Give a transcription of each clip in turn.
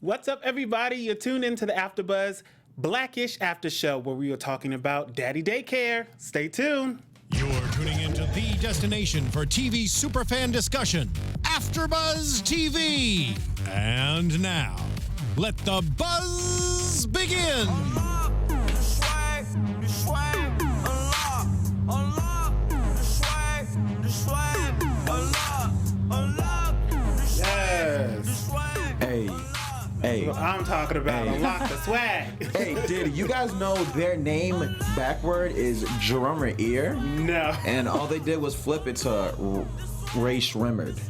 What's up, everybody? You're tuned into the AFTERBUZZ Blackish After Show, where we are talking about Daddy Daycare. Stay tuned. You're tuning into the destination for TV superfan discussion, AFTERBUZZ TV. And now, let the buzz begin. Yes. Hey. I'm talking about unlock the swag. Hey, did you guys know their name backward is drummer ear? No. And all they did was flip it to Ray Shrimmered.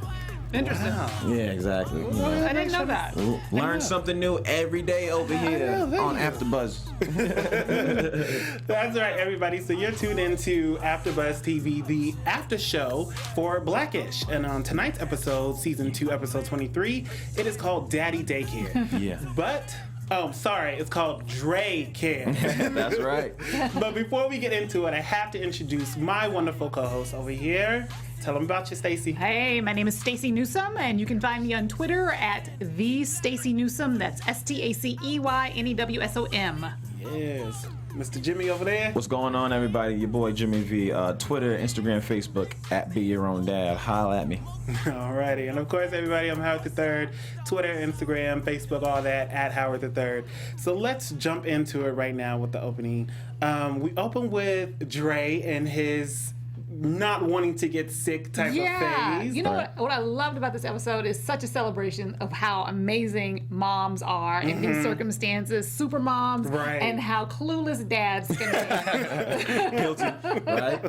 Interesting. Wow. Yeah, exactly. You know. I didn't know that. Learn something new every day over here on AFTERBUZZ. That's right, everybody. So you're tuned into AFTERBUZZ TV, the after show for Blackish. And on tonight's episode, season 2, episode 23, it is called Daddy Daycare. Yeah. But, it's called Dre-Care. That's right. But before we get into it, I have to introduce my wonderful co-host over here. Tell them about you, Stacey. Hey, my name is Stacey Newsome, and you can find me on Twitter at the Stacey Newsome. That's STACEYNEWSOM. Yes. Mr. Jimmy over there. What's going on, everybody? Your boy Jimmy V. Twitter, Instagram, Facebook, at Be Your Own Dad. Holla at me. Alrighty. And of course, everybody, I'm Howard III. Twitter, Instagram, Facebook, all that, at Howard III. So let's jump into it right now with the opening. We open with Dre and his not wanting to get sick type of phase. You know what I loved about this episode is such a celebration of how amazing moms are in these circumstances, super moms, Right. and how clueless dads can be. Guilty, right?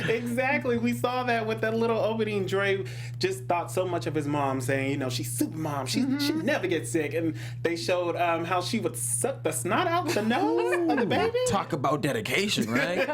Exactly. We saw that with that little opening. Dre just thought so much of his mom, saying, she's super mom. She never gets sick. And they showed how she would suck the snot out the nose of the baby. Talk about dedication, right?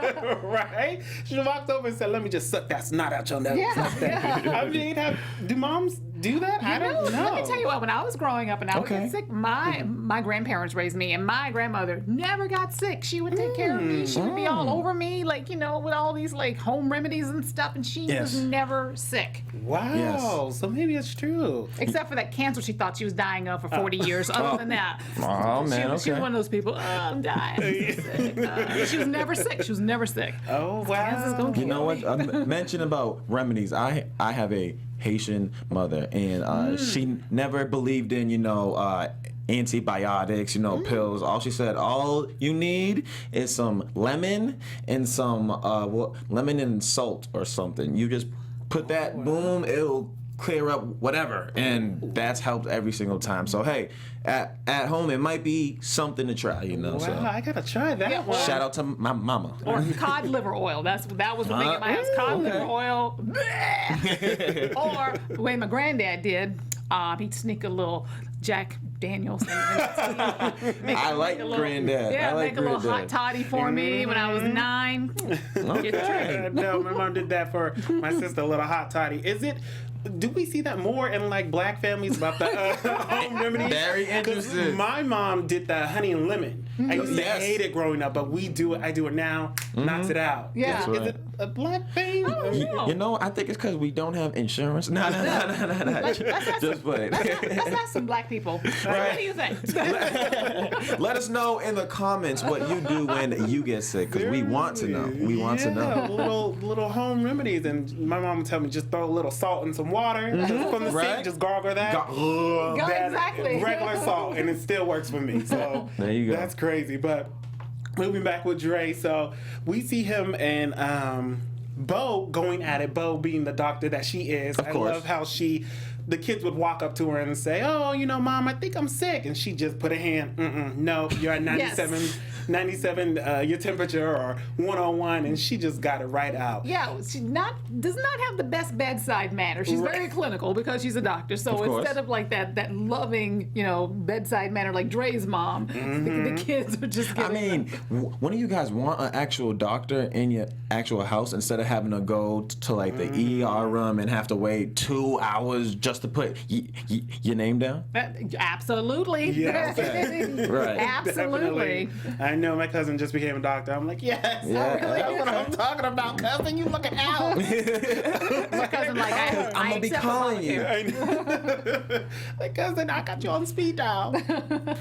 Right? She walked over and said, "Let me just suck that snot out your nose." Yeah. Like that. I mean, do moms do that? I don't know. Let me tell you what, when I was growing up and I would get sick, my grandparents raised me, and my grandmother never got sick. She would take care of me. She would be all over me, with all these home remedies and stuff, and she was never sick. Wow. Yes. So maybe it's true. Except for that cancer she thought she was dying of for 40 years. Other than that, Oh, man, she was one of those people, I'm dying. I'm sick. She was never sick. She was never sick. Oh, Cancer's wow. gonna You know what? Mention about remedies. I have a Haitian mother, and she never believed in antibiotics, pills. All she said, all you need is some lemon and some lemon and salt or something. You just put that, boom, it'll clear up whatever, and that's helped every single time. So hey, at home it might be something to try, Wow, So I gotta try that one. shout out to my mama. Or cod liver oil. That was the thing in my house. Cod liver oil. Or the way my granddad did, he'd sneak a little Jack Daniels. I like granddad. Yeah, I like make a little hot granddad. toddy for me when I was 9. Yeah, no, my mom did that for my sister, a little hot toddy. Do we see that more in black families about the home remedies? Very interesting. My mom did the honey and lemon. I used to hate it growing up, but we do it. I do it now. Knocks it out. Yeah. Is it a black thing? I think it's because we don't have insurance. No. Just play. Let's ask some black people. What do you think? Let us know in the comments what you do when you get sick, because we want to know. We want to know. Little home remedies, and my mom would tell me just throw a little salt and some water just from the sink, just gargle that. Exactly. Regular salt, and it still works for me. So there you go. That's crazy. But moving back with Dre, so we see him and Bo going at it. Bo being the doctor that she is. Of course. I love how the kids would walk up to her and say, "Oh, Mom, I think I'm sick," and she just put a hand. No, you're at 97. Yes. 97 your temperature, or 101, and she just got it right out. Yeah, she does not have the best bedside manner. She's very clinical because she's a doctor. So instead of that loving, bedside manner like Dre's mom, the kids are just getting when do you guys want an actual doctor in your actual house instead of having to go to the ER room and have to wait 2 hours just to put your name down? Absolutely. Yes. Right. Absolutely. I know my cousin just became a doctor. I'm like, yes, Yeah. that's what I'm talking about, cousin. You looking out. My cousin like, I'm gonna be accept calling you. Obamacare. Like, cousin, I got you on speed dial.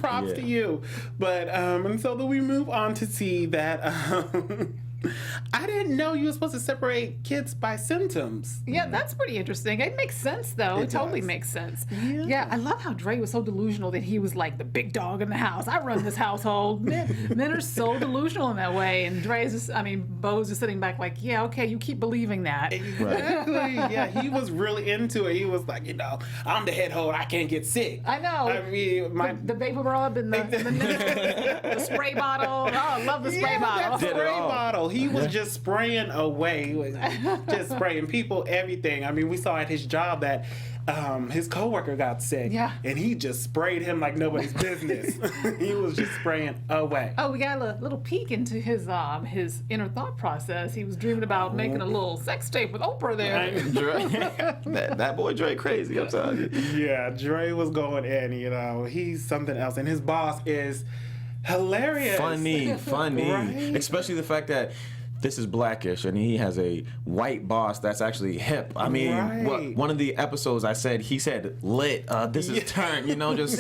Props to you. But and so then we move on to see that I didn't know you were supposed to separate kids by symptoms. Yeah, that's pretty interesting. It makes sense, though. It totally does. makes sense. Yeah. I love how Dre was so delusional that he was like the big dog in the house. I run this household. Men are so delusional in that way. And Dre's just, Bo's just sitting back like, yeah, okay, you keep believing that. Exactly. Yeah, he was really into it. He was like, I'm the head hold. I can't get sick. I know. I mean, the vapor rub and the spray bottle. Oh, I love the spray bottle. That spray bottle. He was just spraying away. He was just spraying people, everything. I mean, we saw at his job that his coworker got sick. Yeah. And he just sprayed him like nobody's business. He was just spraying away. Oh, we got a little peek into his inner thought process. He was dreaming about making a little sex tape with Oprah there. Dre, that boy Dre crazy, I'm telling you. Yeah, Dre was going in, he's something else. And his boss is hilarious. Funny. Right? Especially the fact that this is Blackish, and he has a white boss that's actually hip. I mean, Right. one of the episodes he said lit, this is turn, just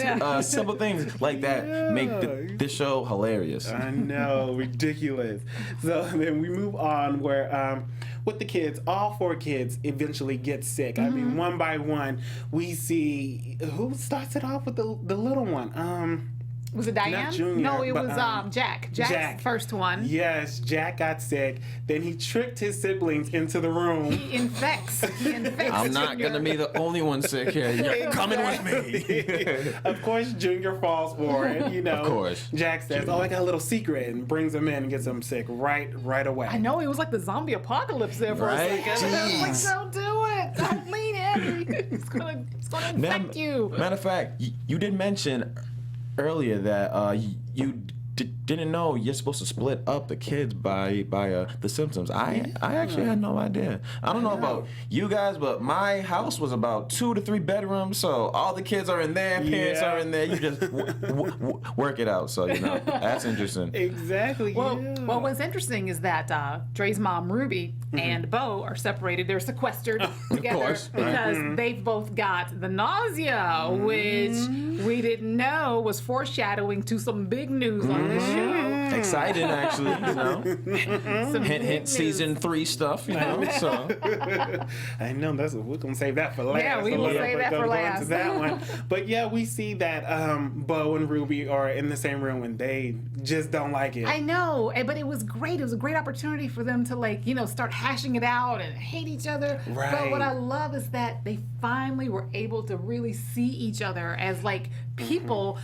simple things like that make this show hilarious. I know, ridiculous. So then we move on where with the kids, all 4 kids eventually get sick. I mean, one by one, we see who starts it off with the little one. Was it Diane? Not Junior, No, it but, was Jack. Jack's first one. Yes, Jack got sick. Then he tricked his siblings into the room. He infects. I'm not Junior. gonna be the only one sick here. You're coming with me. Of course, Junior falls for it. Of course. Jack says, "Oh, I got a little secret," and brings him in and gets him sick right away. I know, it was like the zombie apocalypse there for Right? a second. I was Jeez. like, don't do it. Don't lean in. It's gonna infect you. Matter of fact, you did mention earlier that you didn't know you're supposed to split up the kids by the symptoms. I actually had no idea. I don't know about you guys, but my house was about 2 to 3 bedrooms, so all the kids are in there, parents are in there. You just work it out. So that's interesting. Exactly. Well, yeah. what's interesting is that Dre's mom, Ruby, and Bo are separated. They're sequestered together course, right. because they've both got the nausea, which we didn't know was foreshadowing to some big news on this show. Exciting, actually. Some Hint, big hint. news. Season 3 stuff. So I know we're gonna save that for last. Yeah, we will save that for Go last. into that one. But yeah, we see that Bo and Ruby are in the same room and they just don't like it. I know, but it was great. It was a great opportunity for them to start hashing it out and hate each other. Right. But what I love is that they finally were able to really see each other as people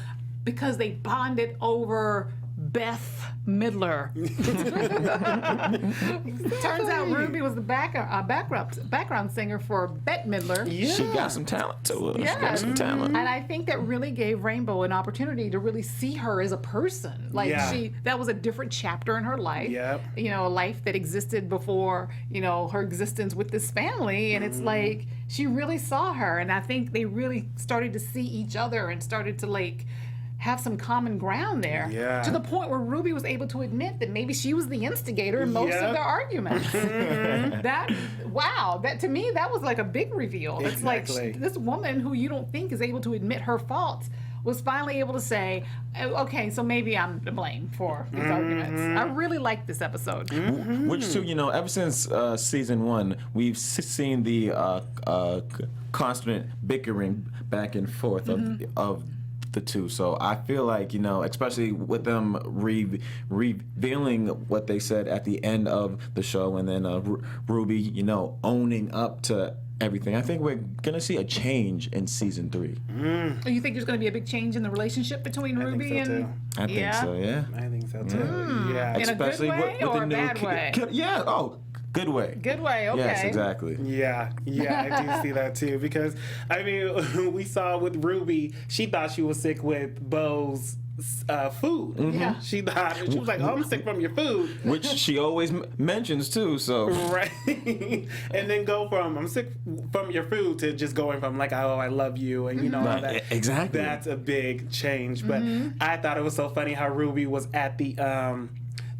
because they bonded over Beth Midler. Turns out Ruby was the background singer for Bette Midler. Yeah. she got some talent to her. She Yeah. got some talent. And I think that really gave Rainbow an opportunity to really see her as a person. That was a different chapter in her life. Yep. A life that existed before, her existence with this family. And it's like, she really saw her. And I think they really started to see each other and started to have some common ground there. Yeah. To the point where Ruby was able to admit that maybe she was the instigator in most of their arguments. That to me, that was like a big reveal. Exactly. It's like this woman who you don't think is able to admit her faults was finally able to say, okay, so maybe I'm to blame for these arguments. I really liked this episode. Which too, ever since season 1, we've seen the constant bickering back and forth of the two. So I feel like, especially with them revealing what they said at the end of the show, and then Ruby, owning up to everything, I think we're gonna see a change in season 3. You think there's going to be a big change in the relationship between Ruby think so, and? too. I think so, yeah. I think so too. Yeah. In a good way or a bad way? Yeah. Oh, good way. Good way. Okay. Yes, exactly. Yeah, I do see that too, because we saw with Ruby, she thought she was sick with Bo's food. Yeah. She was like, "Oh, I'm sick from your food." Which she always mentions too. So Right. And then go from "I'm sick from your food" to just going from like, "Oh, I love you," and all that. Exactly. That's a big change. But I thought it was so funny how Ruby was at the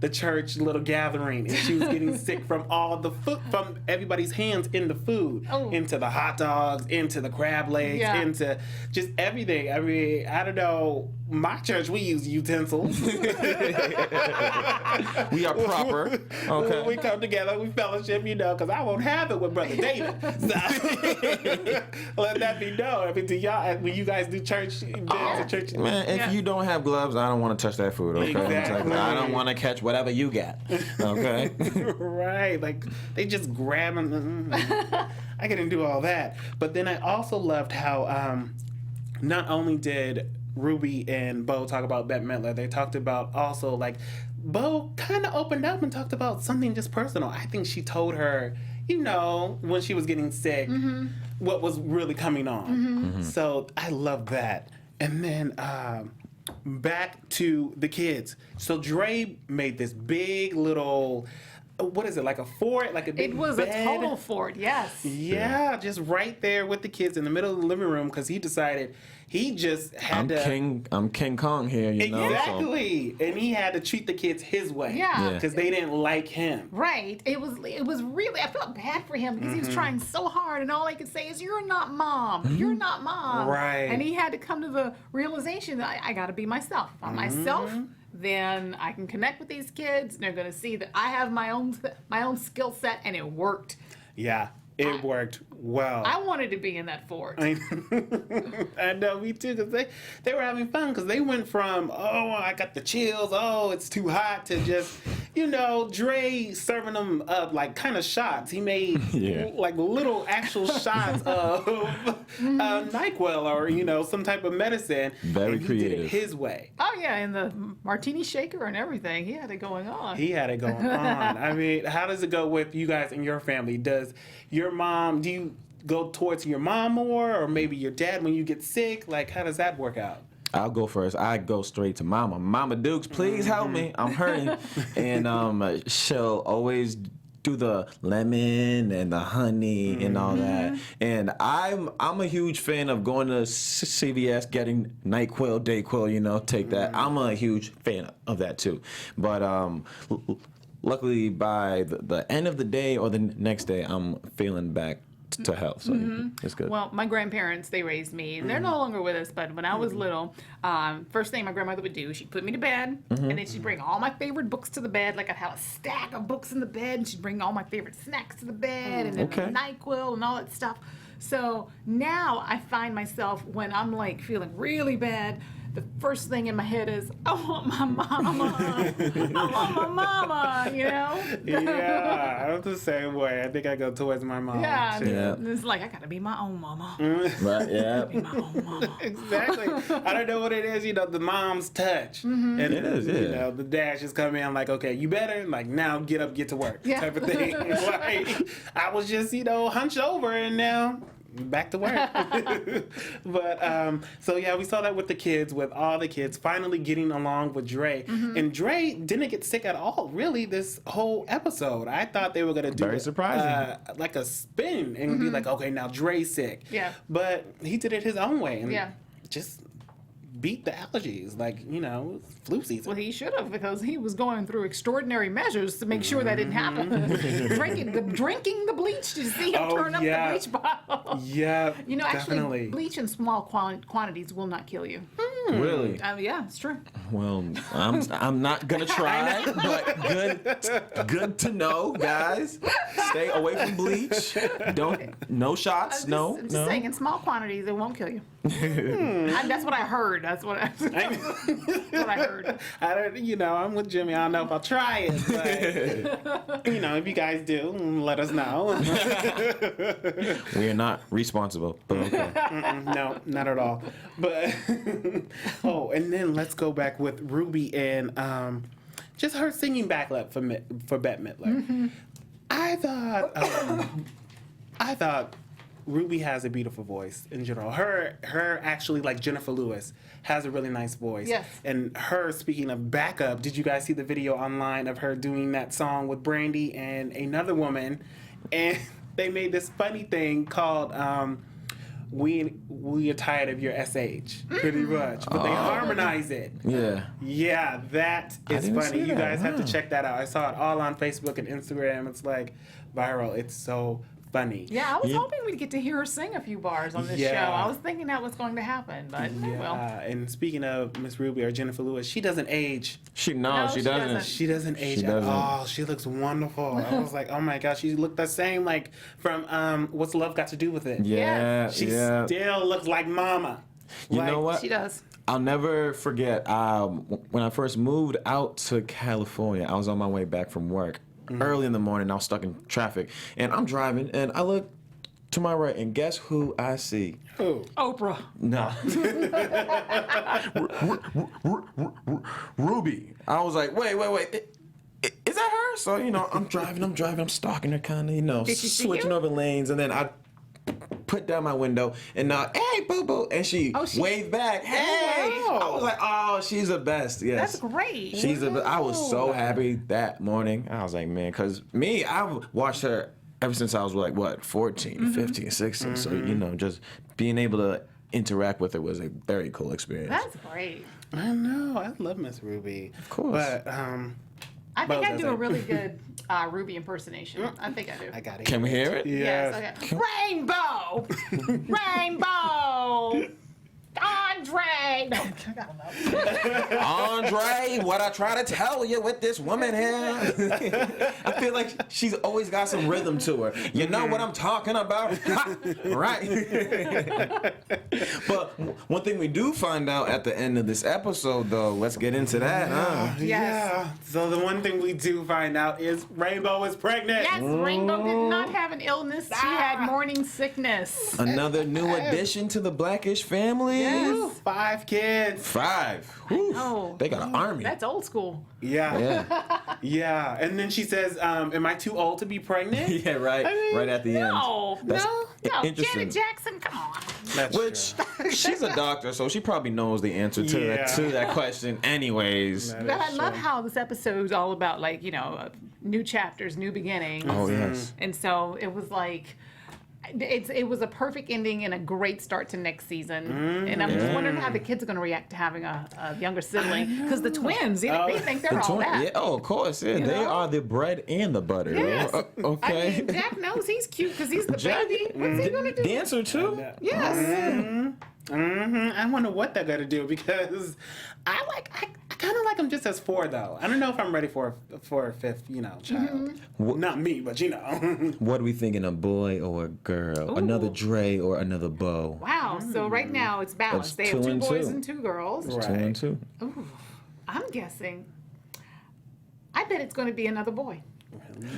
the church little gathering, and she was getting sick from all the food, from everybody's hands in the food, into the hot dogs, into the crab legs, into just everything. I mean, I don't know. My church, we use utensils. We are proper. Okay. We come together, we fellowship, you know, because I won't have it with Brother David. So, let that be known. I mean, do y'all, when you guys do church, church? Man, if you don't have gloves, I don't want to touch that food, okay? Exactly. I don't want to catch whatever you got, okay? Right. Like, they just grab them. I couldn't do all that. But then I also loved how not only did Ruby and Bo talk about Bette Midler, they talked about also, like, Bo kind of opened up and talked about something just personal. I think she told her, you know, when she was getting sick, what was really coming on. So I love that. And then back to the kids. So Dre made this big little, what is it, like a fort? Like a big It was bed? a total fort, yes. Yeah, just right there with the kids in the middle of the living room, because he decided he just had I'm King Kong here, you know. Exactly. And he had to treat the kids his way. Yeah. Because they didn't like him. Right. It was really, I felt bad for him because he was trying so hard, and all I could say is, "You're not mom. You're not mom." Right. And he had to come to the realization that I got to be myself. If I'm myself, then I can connect with these kids. And they're going to see that I have my own skill set, and it worked. Yeah. It worked well. I wanted to be in that fort. I know, me too, because they were having fun, because they went from, oh, I got the chills, oh, it's too hot, to just, you know, Dre serving them up like kind of shots. He made like little actual shots of NyQuil or, you know, some type of medicine. Very and he creative. did it his way. Oh, yeah, and the martini shaker and everything. He had it going on. He had it going on. I mean, how does it go with you guys and your family? Does your mom, do you go towards your mom more, or maybe your dad when you get sick? Like, how does that work out? I'll go first. I go straight to Mama. Mama Dukes, please help me. I'm hurting. And she'll always do the lemon and the honey and all that. And I'm a huge fan of going to CVS, getting NyQuil, DayQuil, you know, take that. I'm a huge fan of that too. But luckily, by the end of the day or the next day, I'm feeling back to health. So it's good. Well, my grandparents, they raised me, and they're no longer with us, but when I was little, first thing my grandmother would do, she'd put me to bed, and then she'd bring all my favorite books to the bed. Like, I'd have a stack of books in the bed, and she'd bring all my favorite snacks to the bed, and then NyQuil and all that stuff. So now I find myself, when I'm like feeling really bad, the first thing in my head is, I want my mama. I want my mama, you know? Yeah, I'm the same way. I think I go towards my mom. Yeah, too. Yeah. it's like, I gotta be my own mama. Right, yeah. Be my own mama. Exactly. I don't know what it is, you know, the mom's touch. And It is, you yeah. know, the dad just come in like, okay, you better, like, now get up, get to work, type of thing. Like, I was just, you know, hunched over, and now back to work. But so yeah, we saw that with the kids, with all the kids finally getting along with Dre. And Dre didn't get sick at all, really, this whole episode. I thought they were gonna do Very surprising. like a spin and be like, okay, now Dre's sick. Yeah. But he did it his own way and Yeah. just beat the allergies, like, you know, flu season. Well, he should have, because he was going through extraordinary measures to make sure that didn't happen. drinking the bleach. Did you see him turn up the bleach bottle? Yeah, You know, definitely. actually, bleach in small quantities will not kill you. Really? Yeah, it's true. Well, I'm not gonna try, but good to know, guys. Stay away from bleach. No shots. I'm just saying, in small quantities, it won't kill you. That's what I heard. That's what I heard. I don't, you know, I'm with Jimmy. I don't know if I'll try it, but you know, if you guys do, let us know. We are not responsible, but okay. No, not at all. But oh, and then let's go back with Ruby and just her singing backup for Bette Midler. I thought Ruby has a beautiful voice in general. Her actually, like Jennifer Lewis, has a really nice voice. Yes. And her, speaking of backup, did you guys see the video online of her doing that song with Brandy and another woman? And they made this funny thing called we are tired of your SH, pretty much. But they harmonize it. Yeah. Yeah, that is didn't funny. see You that. guys have to Wow. check that out. I saw it all on Facebook and Instagram. It's like viral. It's so funny. Yeah, I was hoping we'd get to hear her sing a few bars on this Yeah. show. I was thinking that was going to happen, but well. And speaking of Miss Ruby or Jennifer Lewis, she doesn't age. She No, she she doesn't. doesn't. She doesn't age at doesn't. all. She looks wonderful. I was like, oh my gosh, she looked the same like from What's Love Got to Do with It. Yeah, She yeah. still looks like mama. You Like, know what? She does. I'll never forget when I first moved out to California. I was on my way back from work early in the morning. I was stuck in traffic, and I'm driving, and I look to my right, and guess who I see? Who? Oprah. No. Ruby. I was like, wait. Is that her? So, I'm driving, I'm stalking her kind of, Did she see switching you? over lanes, and then I put down my window and hey, boo boo, and she waved back, hey. wow. I was like, oh, she's the best. Yes. That's great. She's I was so happy that morning. I was like, man, because I've watched her ever since I was like, 14, 15, 16. So, just being able to interact with her was a very cool experience. That's great. I know. I love Miss Ruby. Of course. But I think I does do a it. really good Ruby impersonation. I think I do. I got it. Can we hear it? Yes. Yes, okay. Rainbow! Rainbow! Andre! No, I don't know. Andre, what I try to tell you with this woman here. I feel like she's always got some rhythm to her. You know what I'm talking about? Right? But one thing we do find out at the end of this episode, though, let's get into that, huh? Yes. Yeah. So the one thing we do find out is Rainbow is pregnant. Yes, Rainbow did not have an illness. She had morning sickness. Another new addition to the Blackish family. Ooh, 5 kids. 5. Whew. know. They got an army. That's old school. Yeah. Yeah. Yeah. And then she says, am I too old to be pregnant? Yeah, right. Right at the end. No, That's no. interesting. Janet Jackson, come on. That's Which true. she's a doctor, so she probably knows the answer to Yeah. that question, anyways. That But is I love true. how this episode's all about, like, new chapters, new beginnings. Oh yes. And so it was like, it was a perfect ending and a great start to next season. And I'm just wondering how the kids are going to react to having a younger sibling. Because the twins, they think they're all that. Yeah, oh, of course. Yeah, they know? are the bread and the butter. Yes. Okay. I mean, Jack knows he's cute because he's the Jack- baby. What's he going to do? Dancer too. Yes. I wonder what they're gonna do because I kind of like them just as 4 though. I don't know if I'm ready for a 5th, child. Not me, but What are we thinking? A boy or a girl? Another Dre or another Bo? Wow. So right now it's balanced. They have 2 2 and boys 2. and 2 girls. Right. 2 and 2. I'm guessing. I bet it's going to be another boy.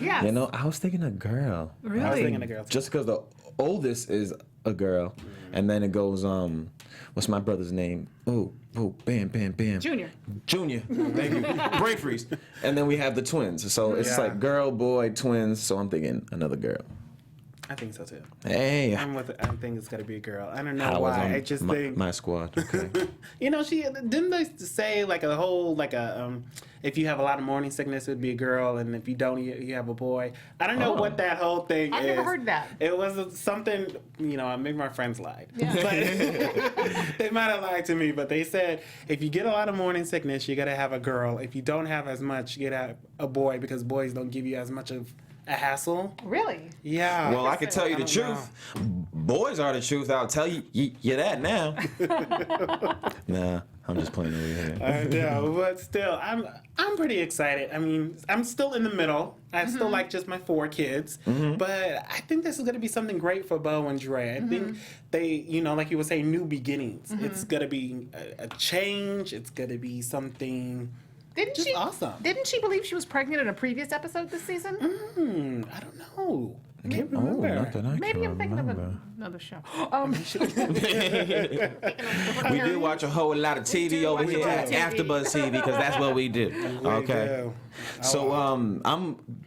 Yes. I was thinking a girl. Really? I was thinking a girl. Just because the oldest is a girl, and then it goes what's my brother's name? Oh, bam. Junior. Thank you. Brain freeze. And then we have the twins. So it's Yeah. like girl, boy, twins. So I'm thinking another girl. I think so too. Hey. I think it's gonna be a girl. I don't know I was why. on I just my, think my squad. Okay. she didn't they say like a whole if you have a lot of morning sickness it would be a girl and if you don't you have a boy. I don't know what that whole thing I've is. never heard that. It was something maybe my friends lied. Yeah. But they might have lied to me, but they said if you get a lot of morning sickness you gotta have a girl. If you don't have as much, you gotta have a boy because boys don't give you as much of a hassle. Really? Yeah. Well, I can tell you the don't truth. Boys are the truth. I'll tell you that now. Nah, I'm just playing over here. I know, but still, I'm pretty excited. I mean, I'm still in the middle. I still like just my 4 kids, but I think this is going to be something great for Bo and Dre. I think they, like you were saying, new beginnings. It's going to be a change. It's going to be something just awesome. Didn't she believe she was pregnant in a previous episode this season? I don't know. I can't Oh, remember. not that I Maybe can I'm thinking remember. of another show. We do watch a whole lot of TV over watch a here lot at of TV. AFTERBUZZ TV because that's what we do. Okay. do. So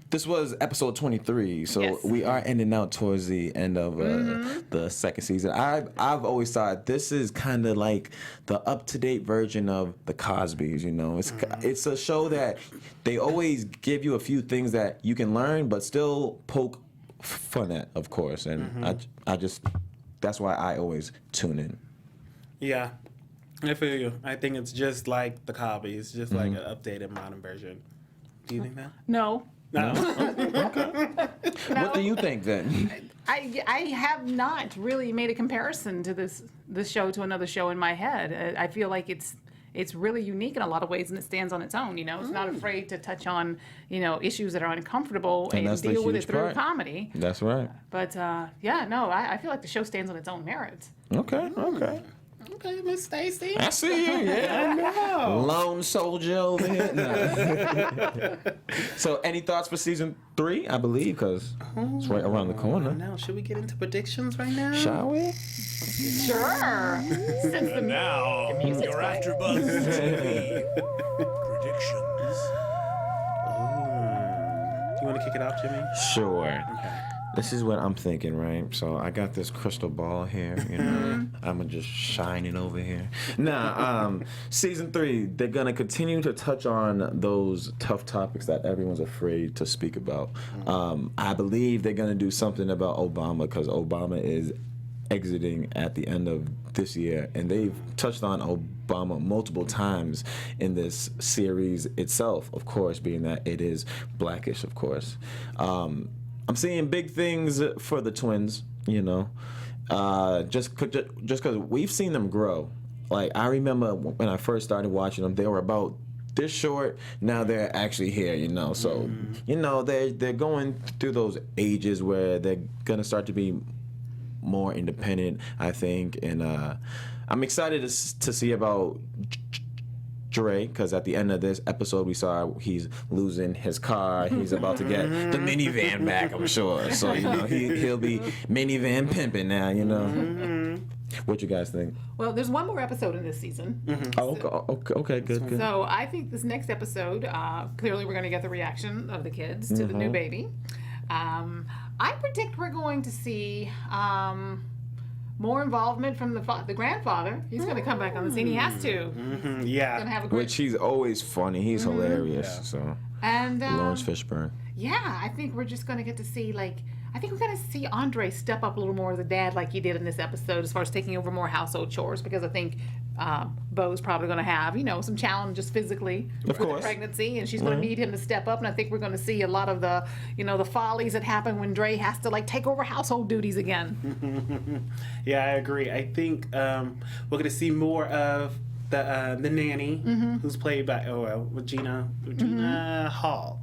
this was episode 23. So Yes. we are ending out towards the end of the second season. I've always thought this is kind of like the up-to-date version of the Cosbys. It's a show that they always give you a few things that you can learn, but still poke fun at, of course. And I just that's why I always tune in. Yeah, I feel you. I think it's just like the Cosby. It's just like an updated modern version. Do you think that? No. No. What do you think then? I have not really made a comparison to this show to another show in my head. I feel like it's really unique in a lot of ways, and it stands on its own. You know, it's not afraid to touch on issues that are uncomfortable and that's the deal with it huge through part. comedy. That's right. But I feel like the show stands on its own merits. Okay. Okay, Miss Stacey. I see you. Yeah. No. Lone soldier over here. No. So, any thoughts for season 3? I believe because it's right around the corner. Now, should we get into predictions right now? Shall we? Sure. Since the Now, your AfterBuzz TV predictions. You want to kick it off, Jimmy? Sure. This is what I'm thinking, right? So I got this crystal ball here, you know. I'm gonna just shine it over here. Nah, season 3, they're gonna continue to touch on those tough topics that everyone's afraid to speak about. I believe they're gonna do something about Obama because Obama is exiting at the end of this year, and they've touched on Obama multiple times in this series itself, of course, being that it is Blackish, of course. I'm seeing big things for the twins, you know, just because we've seen them grow. Like, I remember when I first started watching them, they were about this short. Now they're actually here, you know. So, you know, they're going through those ages where they're going to start to be more independent, I think. And I'm excited to see about Dre, because at the end of this episode we saw he's losing his car. He's about to get the minivan back, I'm sure. So, you know, he'll be minivan pimping now, you know. What you guys think? Well, there's one more episode in this season. Oh, okay, good. So I think this next episode, clearly we're going to get the reaction of the kids to the new baby. I predict we're going to see more involvement from the grandfather. He's going to come back on the scene. He has to. Yeah. Gonna have a great. Which he's always funny. He's hilarious. Yeah. So And Lawrence Fishburne. yeah, I think we're just going to get to see I think we're going to see Andre step up a little more as a dad like he did in this episode as far as taking over more household chores, because I think Bo's probably going to have, some challenges physically with the course. pregnancy, and she's going to need him to step up, and I think we're going to see a lot of the, the follies that happen when Dre has to take over household duties again. Yeah, I agree. I think we're going to see more of the nanny, who's played by Regina Hall.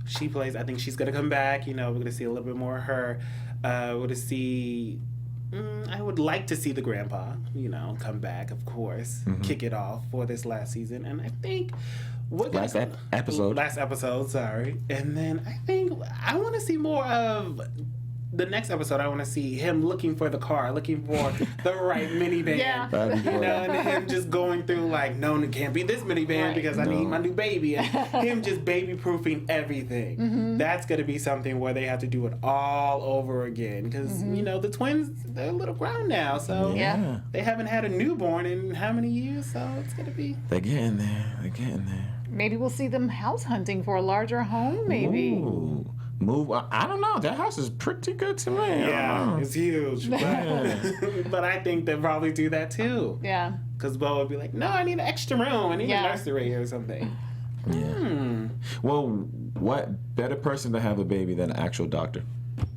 She plays. I think she's gonna come back. We're gonna see a little bit more of her. We're gonna see. I would like to see the grandpa, come back, of course, kick it off for this last season, and I think Last episode, sorry. And then I think I want to see more of. The next episode, I want to see him looking for the car, looking for the right minivan. Yeah. And him just going through no, it can't be this minivan because I need my new baby. And him just baby-proofing everything. That's going to be something where they have to do it all over again. Because, the twins, they're a little grown now. So they haven't had a newborn in how many years? So it's going to be... They're getting there. Maybe we'll see them house hunting for a larger home, maybe. Ooh. I don't know. That house is pretty good to me. Yeah, it's huge. But I think they'll probably do that too. Yeah. Because Bo would be like, no, I need an extra room. I need a nursery or something. Yeah. Well, what better person to have a baby than an actual doctor,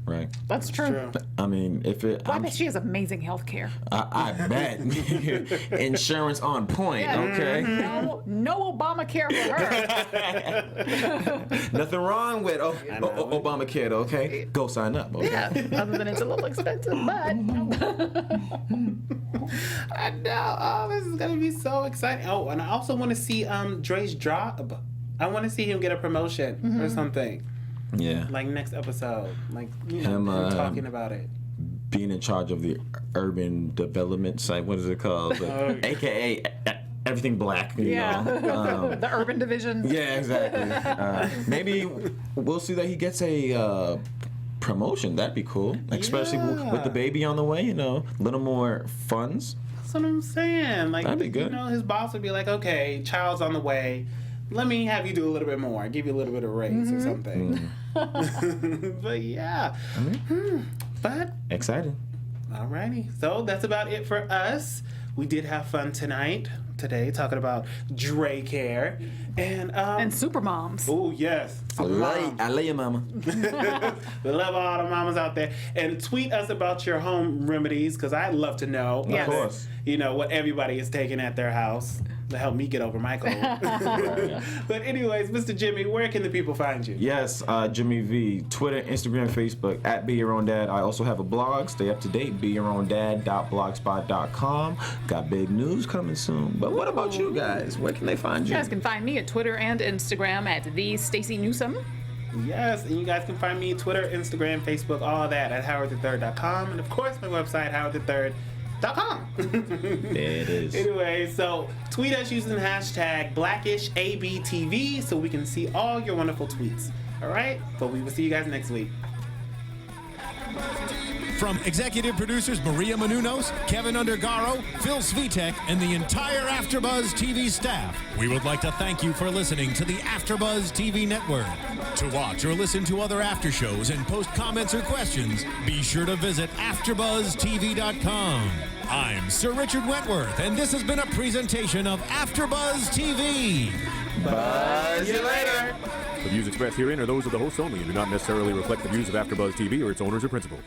right? That's true. I mean, I bet she has amazing health care. I bet. Insurance on point, okay? No Obamacare for her. Nothing wrong with Obamacare, okay? Go sign up, okay? Yeah, other than it's a little expensive, but... I know. Oh, this is going to be so exciting. Oh, and I also want to see Dre's job. I want to see him get a promotion or something. Yeah. Next episode. Him talking about it. Being in charge of the urban development site. What is it called? AKA everything black. You know? The urban division. Yeah, exactly. Maybe we'll see that he gets a promotion. That'd be cool. Especially with the baby on the way, a little more funds. That's what I'm saying. That'd be good. His boss would be like, okay, child's on the way. Let me have you do a little bit more. Give you a little bit of raise or something. But yeah. But excited. Alrighty. So that's about it for us. We did have fun today, talking about Dre-Care And super moms. Oh yes. I love you, mama. We love all the mamas out there. And tweet us about your home remedies, because I'd love to know. Yes. Of course. You know, what everybody is taking at their house to help me get over my cold. But anyways, Mr. Jimmy, where can the people find you? Yes, Jimmy V. Twitter, Instagram, Facebook, at Be Your Own Dad. I also have a blog. Stay up to date. BeYourOwnDad.blogspot.com. Got big news coming soon. But what about you guys? Where can they find you? You guys can find me at Twitter and Instagram at the Stacey Newsome. Yes, and you guys can find me Twitter, Instagram, Facebook, all of that at HowardTheThird.com. And of course, my website, HowardTheThird.com. There it is. Anyway, so tweet us using the hashtag BlackishABTV so we can see all your wonderful tweets. All right? But we will see you guys next week. From executive producers Maria Menounos, Kevin Undergaro, Phil Svitek, and the entire AfterBuzz TV staff, we would like to thank you for listening to the AfterBuzz TV network. To watch or listen to other after shows and post comments or questions, be sure to visit AfterBuzzTV.com. I'm Sir Richard Wentworth, and this has been a presentation of AfterBuzz TV. Buzz you later. The views expressed herein are those of the hosts only and do not necessarily reflect the views of AfterBuzz TV or its owners or principals.